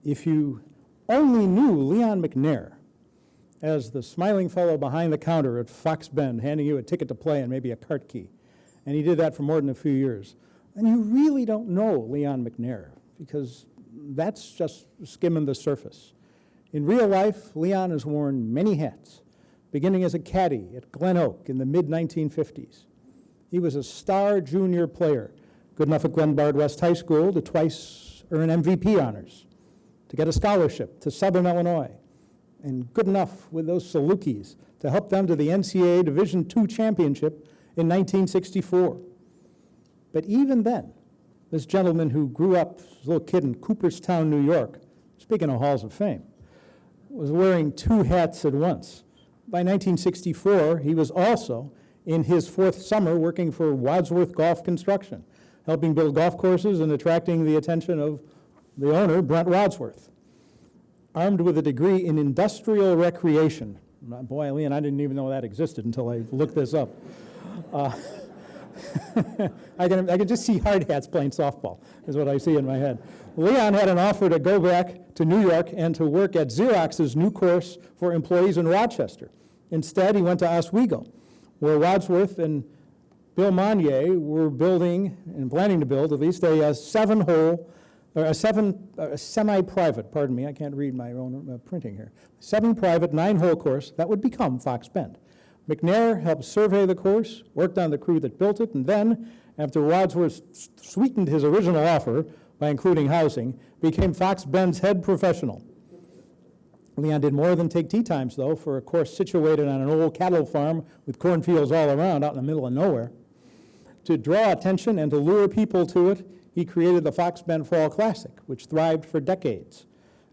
If you only knew Leon McNair as the smiling fellow behind the counter at Fox Bend, handing you a ticket to play and maybe a cart key, and he did that for more than a few years, then you really don't know Leon McNair, because that's just skimming the surface. In real life, Leon has worn many hats, beginning as a caddy at Glen Oak in the mid-1950s. He was a star junior player, good enough at Glenbard West High School to twice earn MVP honors, to get a scholarship to Southern Illinois, and good enough with those Salukis to help them to the NCAA Division II championship in 1964. But even then, this gentleman who grew up as a little kid in Cooperstown, New York, speaking of halls of fame, was wearing two hats at once. By 1964, he was also in his fourth summer working for Wadsworth Golf Construction, helping build golf courses and attracting the attention of the owner, Brent Wadsworth. Armed with a degree in industrial recreation. Boy, Leon, I didn't even know that existed until I looked this up. I can just see hard hats playing softball, is what I see in my head. Leon had an offer to go back to New York and to work at Xerox's new course for employees in Rochester. Instead, he went to Oswego, where Wadsworth and Bill Monnier were building, and planning to build, at least a semi-private, pardon me, I can't read my own printing here, semi-private 9-hole course that would become Fox Bend. McNair helped survey the course, worked on the crew that built it, and then, after Wadsworth sweetened his original offer by including housing, became Fox Bend's head professional. Leon did more than take tee times, though, for a course situated on an old cattle farm with cornfields all around, out in the middle of nowhere. To draw attention and to lure people to it, he created the Fox Bend Fall Classic, which thrived for decades.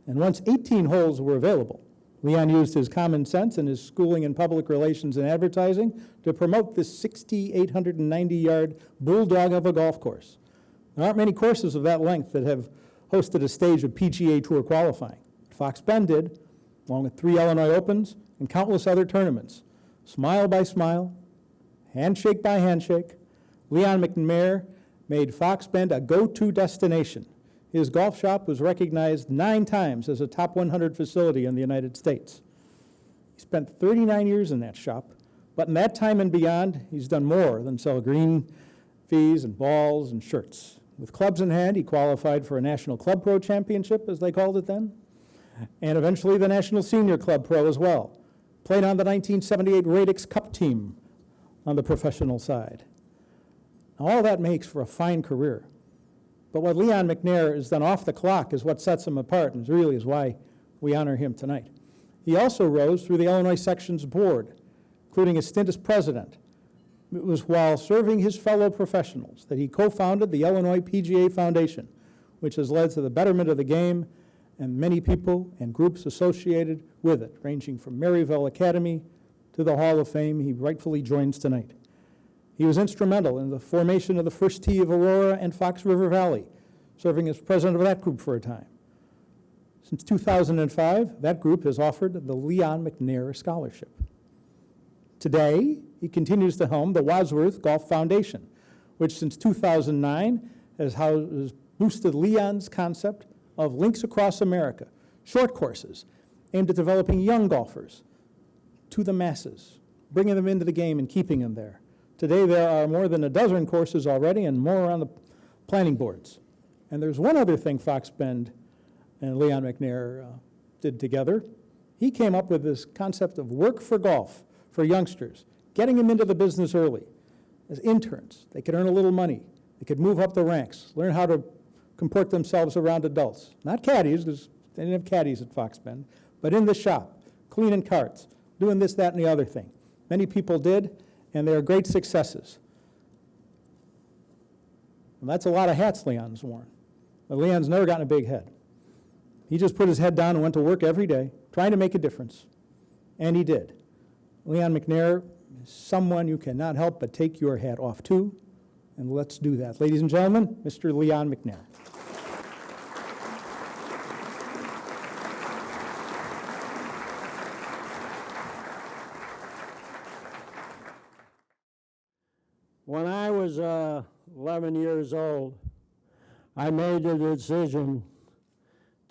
And once 18 holes were available, Leon used his common sense and his schooling in public relations and advertising to promote this 6,890-yard bulldog of a golf course. There aren't many courses of that length that have hosted a stage of PGA Tour qualifying. Fox Bend did, along with 3 Illinois Opens and countless other tournaments. Smile by smile, handshake by handshake, Leon McNair made Fox Bend a go-to destination. His golf shop was recognized 9 times as a top 100 facility in the United States. He spent 39 years in that shop, but in that time and beyond, he's done more than sell green fees and balls and shirts. With clubs in hand, he qualified for a National Club Pro Championship, as they called it then, and eventually the National Senior Club Pro as well. Played on the 1978 Radix Cup team on the professional side. Now, all that makes for a fine career. But what Leon McNair has done off the clock is what sets him apart, and really is why we honor him tonight. He also rose through the Illinois Section's board, including a stint as president. It was while serving his fellow professionals that he co-founded the Illinois PGA Foundation, which has led to the betterment of the game and many people and groups associated with it, ranging from Maryville Academy to the Hall of Fame he rightfully joins tonight. He was instrumental in the formation of the first tee of Aurora and Fox River Valley, serving as president of that group for a time. Since 2005, that group has offered the Leon McNair Scholarship. Today, he continues to helm the Wadsworth Golf Foundation, which since 2009 has boosted Leon's concept of links across America, short courses aimed at developing young golfers to the masses, bringing them into the game and keeping them there. Today, there are more than a dozen courses already and more on the planning boards. And there's one other thing Fox Bend and Leon McNair did together. He came up with this concept of work for golf for youngsters, getting them into the business early. As interns, they could earn a little money. They could move up the ranks, learn how to comport themselves around adults. Not caddies, because they didn't have caddies at Fox Bend, but in the shop, cleaning carts, doing this, that, and the other thing. Many people did, and they are great successes. And that's a lot of hats Leon's worn. But Leon's never gotten a big head. He just put his head down and went to work every day, trying to make a difference. And he did. Leon McNair is someone you cannot help but take your hat off to, and let's do that. Ladies and gentlemen, Mr. Leon McNair. When I was 11 years old, I made the decision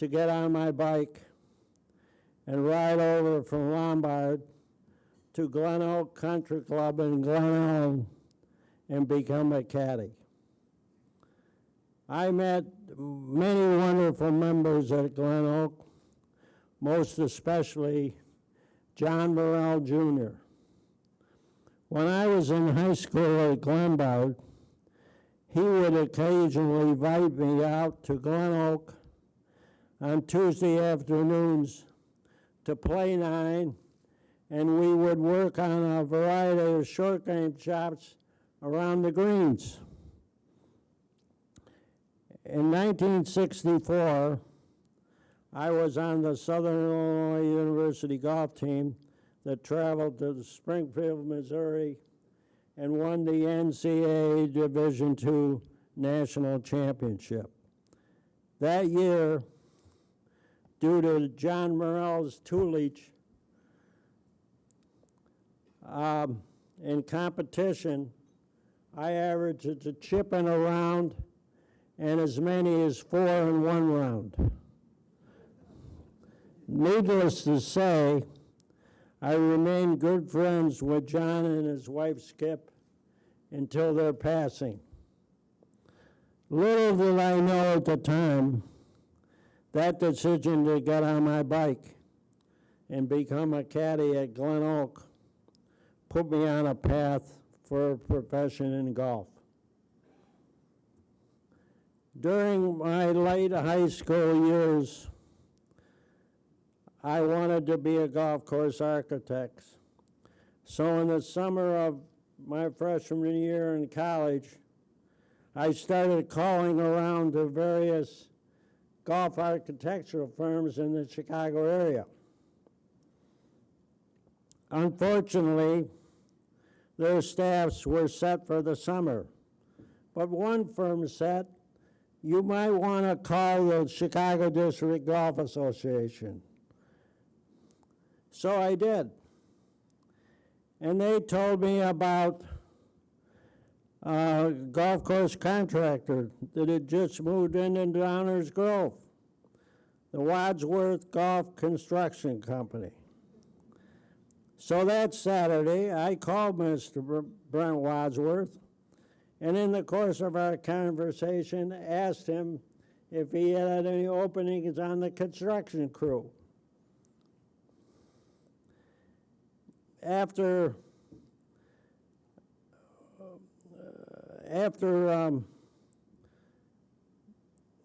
to get on my bike and ride over from Lombard to Glen Oak Country Club in Glen Ellen and become a caddy. I met many wonderful members at Glen Oak, most especially John Morrell Jr. When I was in high school at Glenbard, he would occasionally invite me out to Glen Oak on Tuesday afternoons to play nine, and we would work on a variety of short game shots around the greens. In 1964, I was on the Southern Illinois University golf team that traveled to Springfield, Missouri, and won the NCAA Division II National Championship. That year, due to John Morrell's tutelage, in competition, I averaged a chip in a round and as many as 4 in one round. Needless to say, I remained good friends with John and his wife Skip until their passing. Little did I know at the time that decision to get on my bike and become a caddy at Glen Oak put me on a path for a profession in golf. During my late high school years, I wanted to be a golf course architect. So in the summer of my freshman year in college, I started calling around to various golf architectural firms in the Chicago area. Unfortunately, their staffs were set for the summer. But one firm said, you might want to call the Chicago District Golf Association. So I did. And they told me about a golf course contractor that had just moved into Downers Grove, the Wadsworth Golf Construction Company. So that Saturday, I called Mr. Brent Wadsworth, and in the course of our conversation, asked him if he had any openings on the construction crew. After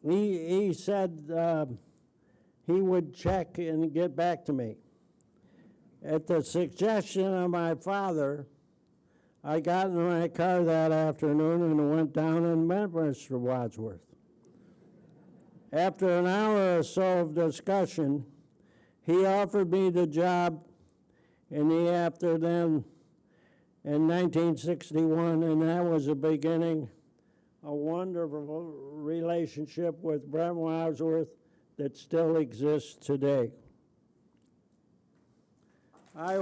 he said he would check and get back to me. At the suggestion of my father, I got in my car that afternoon and went down and met Mr. Wadsworth. After an hour or so of discussion, he offered me the job in the afternoon in 1961, and that was the beginning of a wonderful relationship with Brent Wadsworth that still exists today. I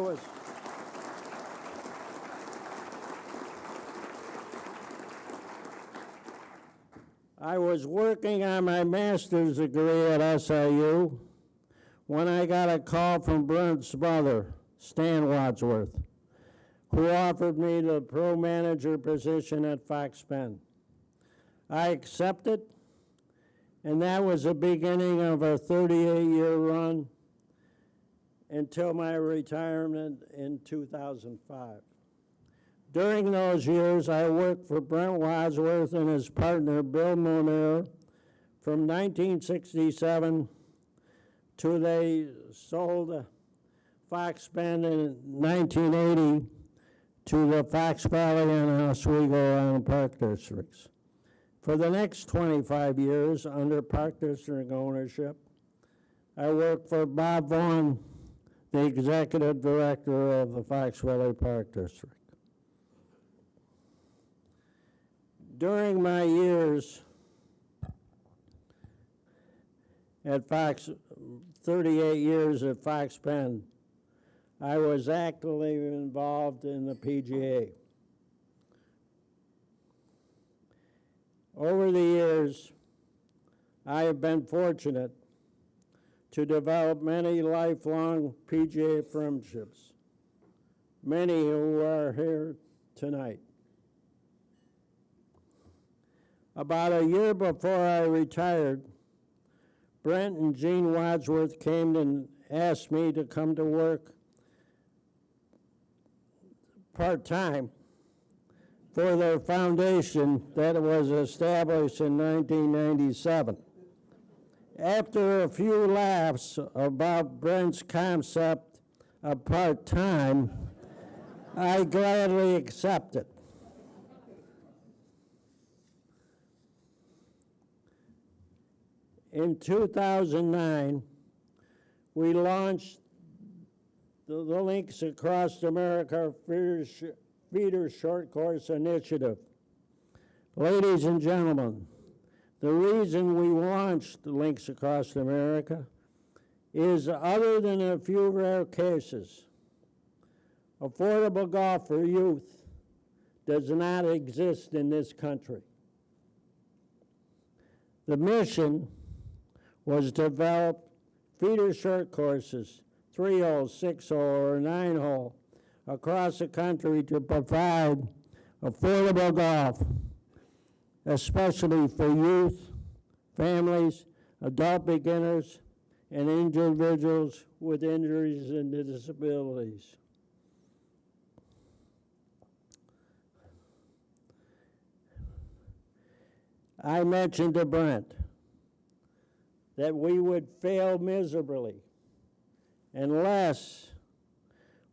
was working on my master's degree at SIU when I got a call from Brent's brother, Stan Wadsworth, who offered me the pro manager position at Fox Bend. I accepted, and that was the beginning of a 38-year run until my retirement in 2005. During those years, I worked for Brent Wadsworth and his partner, Bill McNair, from 1967 till they sold Fox Bend in 1980 to the Fox Valley and Oswego Island Park Districts. For the next 25 years, under Park District ownership, I worked for Bob Vaughn, the executive director of the Fox Valley Park District. During my years at Fox, 38 years at Fox Bend, I was actively involved in the PGA. Over the years, I have been fortunate to develop many lifelong PGA friendships, many who are here tonight. About a year before I retired, Brent and Jean Wadsworth came and asked me to come to work part-time for their foundation that was established in 1997. After a few laughs about Brent's concept of part-time, I gladly accepted. In 2009, we launched the Links Across America Feeder Short Course Initiative. Ladies and gentlemen, the reason we launched the Links Across America is, other than a few rare cases, affordable golf for youth does not exist in this country. The mission was to develop feeder short courses, 3-hole, 6-hole, or 9-hole, across the country to provide affordable golf, especially for youth, families, adult beginners, and individuals with injuries and disabilities. I mentioned to Brent that we would fail miserably unless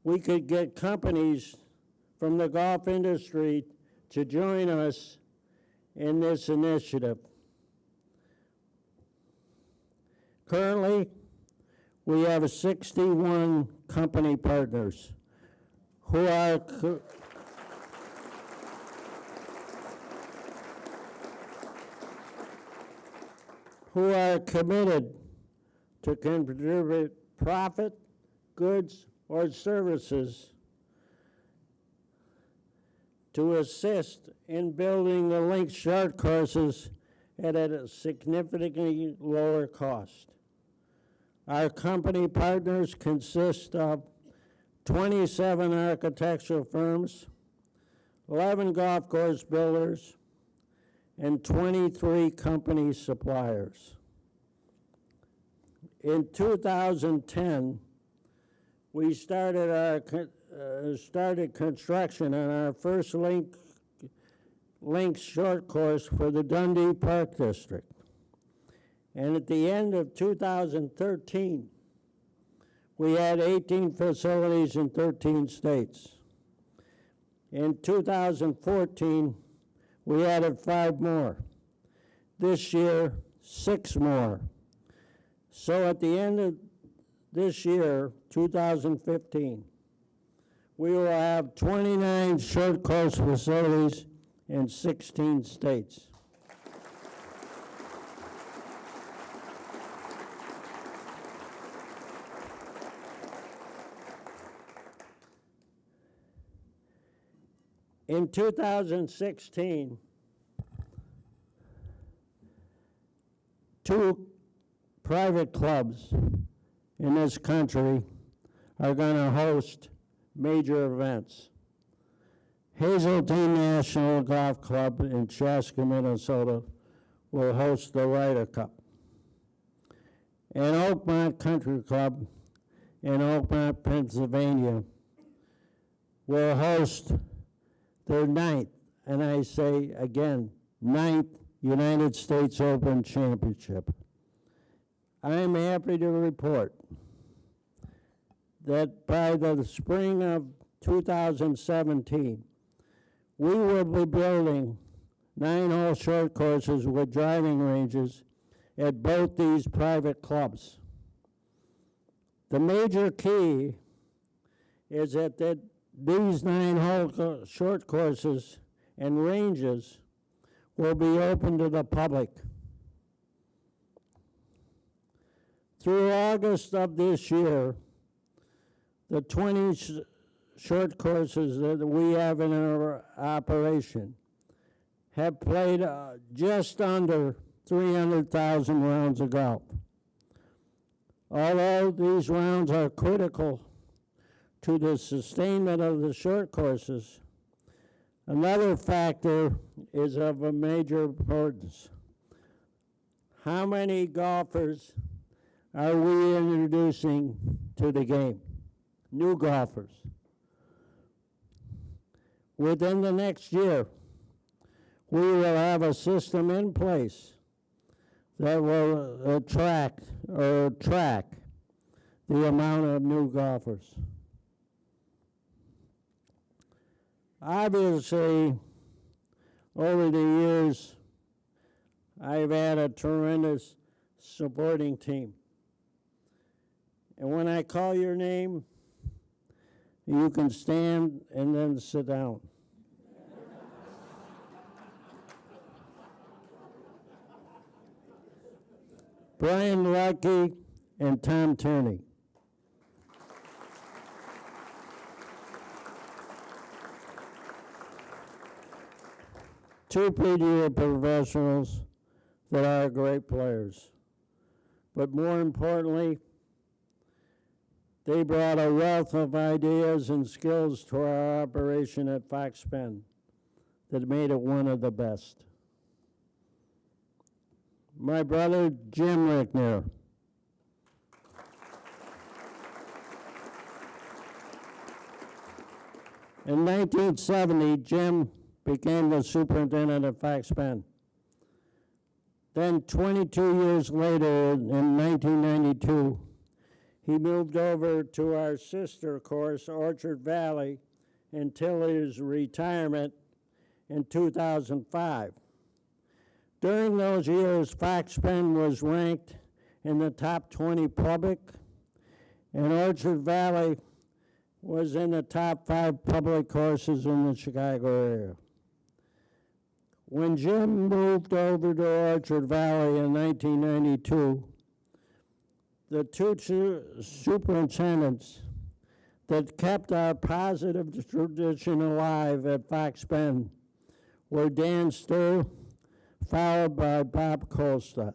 we could get companies from the golf industry to join us in this initiative. Currently, we have 61 company partners who are committed to contribute profit, goods, or services to assist in building the Links short courses at a significantly lower cost. Our company partners consist of 27 architectural firms, 11 golf course builders, and 23 company suppliers. In 2010, we started construction on our first Links short course for the Dundee Park District. And at the end of 2013, we had 18 facilities in 13 states. In 2014, we added 5 more. This year, 6 more. So at the end of this year, 2015, we will have 29 short course facilities in 16 states. In 2016, 2 private clubs in this country are going to host major events. Hazeltine National Golf Club in Chaska, Minnesota will host the Ryder Cup. And Oakmont Country Club in Oakmont, Pennsylvania will host their 9th, and I say again, 9th United States Open Championship. I am happy to report that by the spring of 2017, we will be building 9-hole short courses with driving ranges at both these private clubs. The major key is that these 9-hole short courses and ranges will be open to the public. Through August of this year, the 20 short courses that we have in our operation have played just under 300,000 rounds of golf. Although these rounds are critical to the sustainment of the short courses, another factor is of a major importance. How many golfers are we introducing to the game? New golfers. Within the next year, we will have a system in place that will track the amount of new golfers. Obviously, over the years, I've had a tremendous supporting team. And when I call your name, you can stand and then sit down. Brian Lucky and Tom Tierney. Two PGA professionals that are great players. But more importantly, they brought a wealth of ideas and skills to our operation at Fox Pen that made it one of the best. My brother, Jim McNair. In 1970, Jim became the superintendent of Fox Pen. Then 22 years later, in 1992, he moved over to our sister course, Orchard Valley, until his retirement in 2005. During those years, Fox Pen was ranked in the top 20 public, and Orchard Valley was in the top 5 public courses in the Chicago area. When Jim moved over to Orchard Valley in 1992, the two superintendents that kept our positive tradition alive at Fox Pen were Dan Sturr, followed by Bob Kolstadt.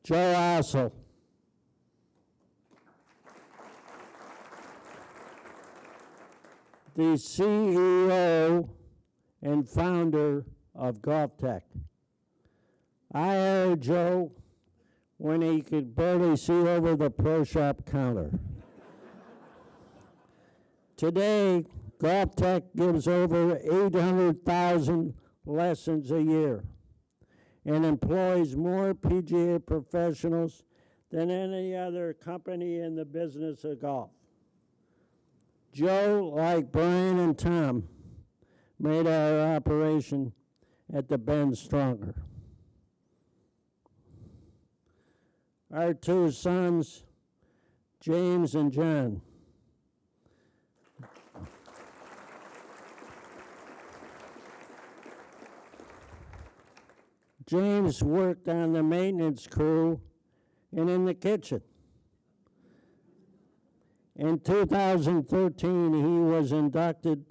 Joe Ossel. The CEO and founder of Golf Tech. I hired Joe when he could barely see over the pro shop counter. Today, Golf Tech gives over 800,000 lessons a year and employs more PGA professionals than any other company in the business of golf. Joe, like Brian and Tom, made our operation at the Bend stronger. Our two sons, James and John. James worked on the maintenance crew and in the kitchen. In 2013, he was inducted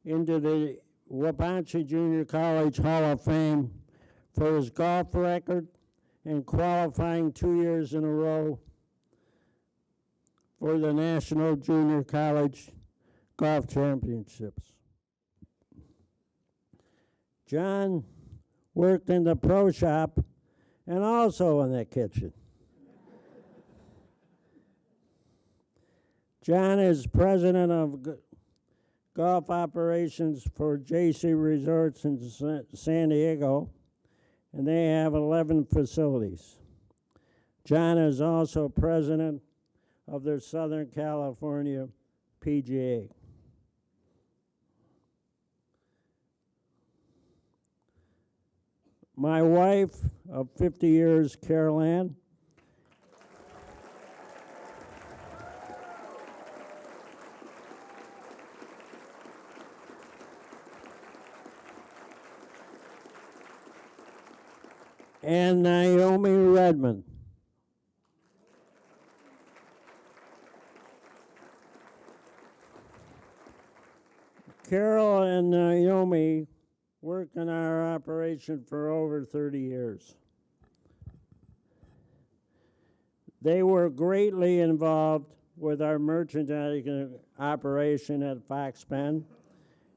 into the Wabansie Junior College Hall of Fame for his golf record and qualifying 2 years in a row for the National Junior College Golf Championships. John worked in the pro shop and also in the kitchen. John is president of golf operations for JC Resorts in San Diego, and they have 11 facilities. John is also president of their Southern California PGA. My wife of 50 years, Carol Ann, and Naomi Redmond. Carol and Naomi worked in our operation for over 30 years. They were greatly involved with our merchandising operation at Fox Pen,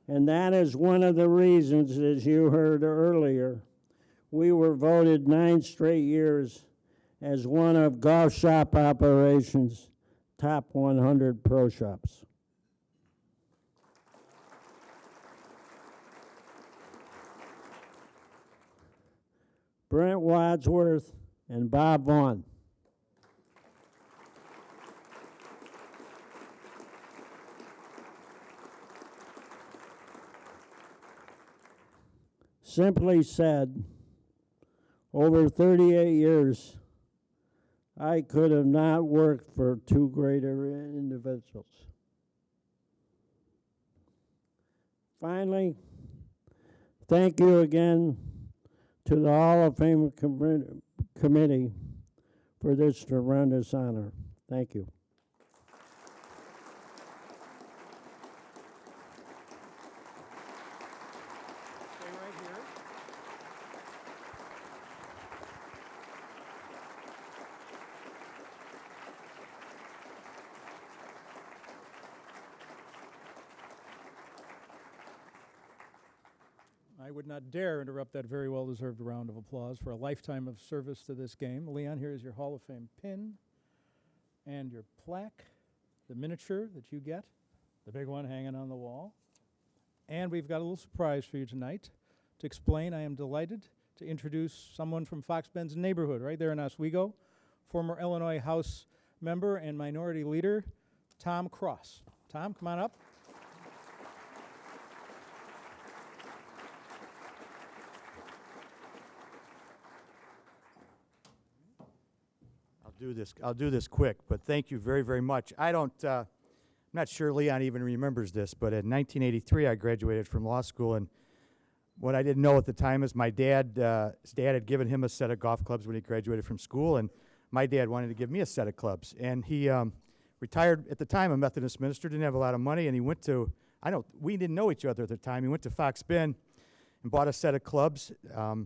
and that is one of the reasons, as you heard earlier, we were voted 9 straight years as one of Golf Shop Operations' top 100 pro shops. Brent Wadsworth and Bob Vaughn. Simply said, over 38 years, I could have not worked for 2 greater individuals. Finally, thank you again to the Hall of Fame Committee for this tremendous honor. Thank you. Stay right here. I would not dare interrupt that very well-deserved round of applause for a lifetime of service to this game. Leon, here is your Hall of Fame pin and your plaque, the miniature that you get, the big one hanging on the wall. And we've got a little surprise for you tonight. To explain, I am delighted to introduce someone from Fox Bend's neighborhood, right there in Oswego, former Illinois House member and minority leader, Tom Cross. Tom, come on up. I'll do this quick, but thank you very, very much. I'm not sure Leon even remembers this, but in 1983 I graduated from law school, and what I didn't know at the time is his dad had given him a set of golf clubs when he graduated from school, and my dad wanted to give me a set of clubs. And he retired at the time, a Methodist minister, didn't have a lot of money, and he went to, we didn't know each other at the time, he went to Fox Bend and bought a set of clubs. Well,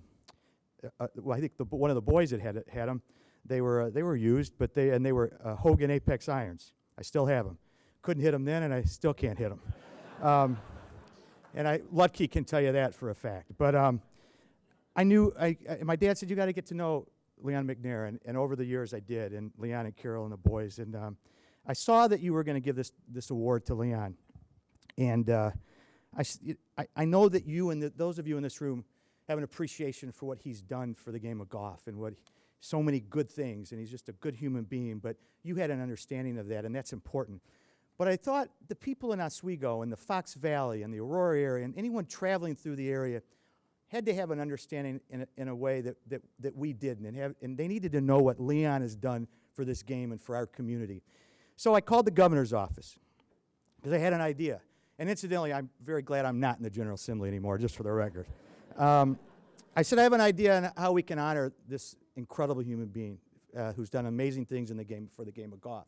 I think one of the boys that had them. They were used, but they were Hogan Apex irons. I still have them. Couldn't hit them then, and I still can't hit them. And Lutke can tell you that for a fact. But my dad said, you got to get to know Leon McNair, and over the years I did, and Leon and Carol and the boys. And I saw that you were going to give this award to Leon. And I know that you and those of you in this room have an appreciation for what he's done for the game of golf and so many good things, and he's just a good human being, but you had an understanding of that, and that's important. But I thought the people in Oswego and the Fox Valley and the Aurora area and anyone traveling through the area had to have an understanding in a way that we didn't, and they needed to know what Leon has done for this game and for our community. So I called the governor's office because I had an idea. And incidentally, I'm very glad I'm not in the General Assembly anymore, just for the record. I said, I have an idea on how we can honor this incredible human being who's done amazing things in the game for the game of golf.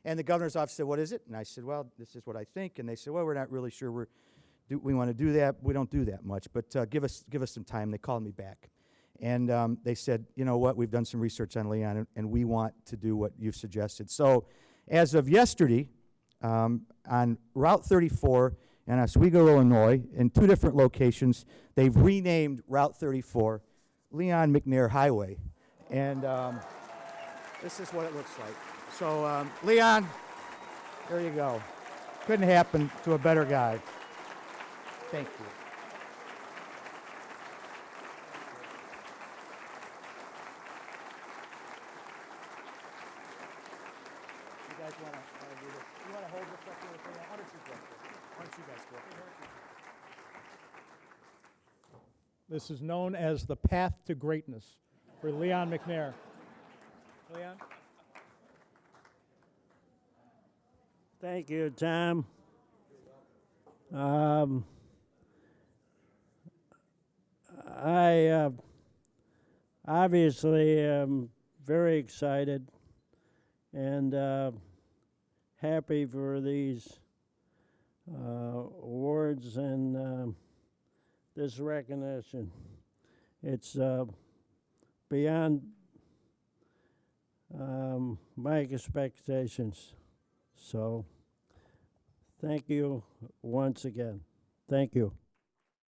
And the governor's office said, what is it? And I said, well, this is what I think. And they said, well, we're not really sure we want to do that. We don't do that much, but give us some time. They called me back. And they said, you know what, we've done some research on Leon, and we want to do what you've suggested. So as of yesterday, on Route 34 in Oswego, Illinois, in 2 different locations, they've renamed Route 34 Leon McNair Highway. And this is what it looks like. So, Leon, there you go. Couldn't happen to a better guy. Thank you. You guys want to do this? You want to hold this up here? Why don't you go? Why don't you guys go? This is known as the path to greatness for Leon McNair. Leon? Thank you, Tom. I obviously am very excited and happy for these awards and this recognition. It's beyond my expectations. So, thank you once again. Thank you.